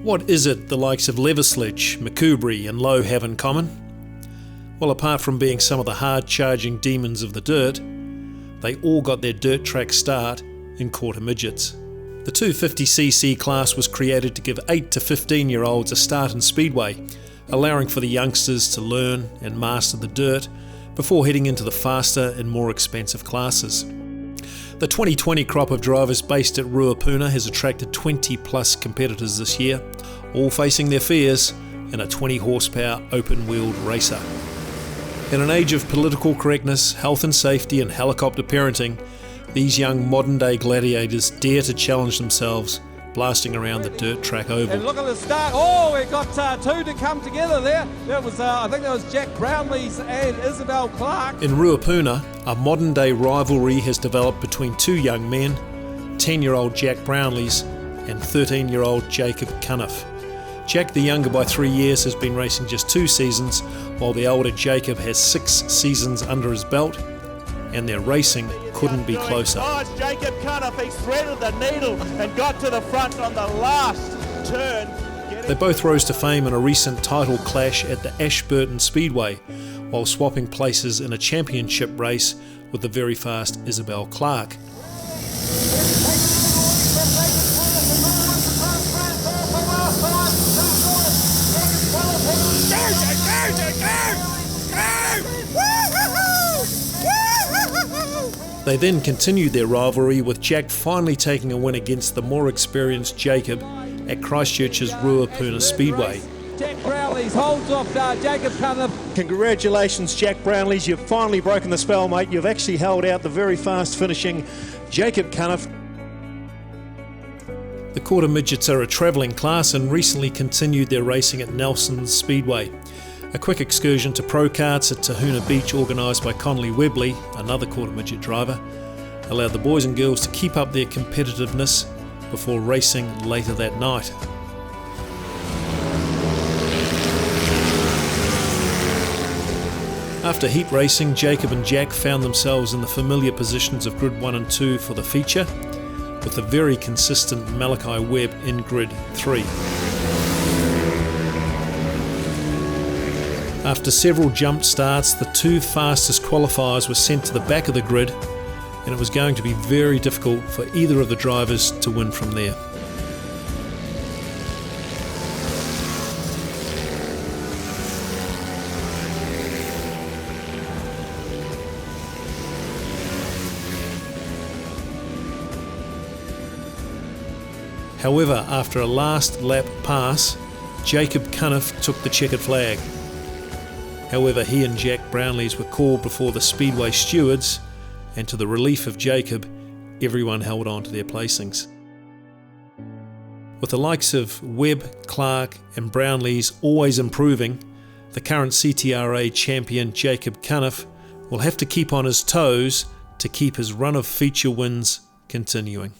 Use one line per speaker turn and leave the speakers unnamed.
What is it the likes of Leversledge, Macoubry and Lowe have in common? Well, apart from being some of the hard-charging demons of the dirt, they all got their dirt track start in quarter midgets. The 250cc class was created to give 8 to 15-year-olds a start in speedway, allowing for the youngsters to learn and master the dirt before heading into the faster and more expensive classes. The 2020 crop of drivers based at Ruapuna has attracted 20 plus competitors this year, all facing their fears in a 20 horsepower open-wheeled racer. In an age of political correctness, health and safety and helicopter parenting, these young modern-day gladiators dare to challenge themselves, blasting around the dirt track oval.
And look at the start. Oh, we got two to come together there. That was, I think that was Jack Brownlee's and Isabel Clark.
In Ruapuna, a modern-day rivalry has developed between two young men, 10-year-old Jack Brownlees and 13-year-old Jacob Cuniff. Jack, the younger by 3 years, has been racing just 2 seasons, while the older Jacob has 6 seasons under his belt, and their racing couldn't be closer.
Jacob Cuniff, he threaded the needle and got to the front on the last turn.
They both rose to fame in a recent title clash at the Ashburton Speedway, while swapping places in a championship race with the very fast Isabel Clark. They then continued their rivalry, with Jack finally taking a win against the more experienced Jacob at Christchurch's Ruapuna Speedway.
Jack Brownlees holds off Jacob Cuniff.
Congratulations, Jack Brownlees. You've finally broken the spell, mate. You've actually held out the very fast finishing Jacob Cuniff.
The quarter midgets are a travelling class and recently continued their racing at Nelson's Speedway. A quick excursion to Pro Karts at Tahuna Beach, organised by Connolly Webley, another quarter midget driver, allowed the boys and girls to keep up their competitiveness before racing later that night. After heat racing, Jacob and Jack found themselves in the familiar positions of grid 1 and 2 for the feature, with the very consistent Malachi Webb in grid 3. After several jump starts, the 2 fastest qualifiers were sent to the back of the grid, and it was going to be very difficult for either of the drivers to win from there. However, after a last lap pass, Jacob Cuniff took the checkered flag. However, he and Jack Brownlees were called before the Speedway stewards, and to the relief of Jacob, everyone held on to their placings. With the likes of Webb, Clark and Brownlees always improving, the current CTRA champion Jacob Cuniff will have to keep on his toes to keep his run of feature wins continuing.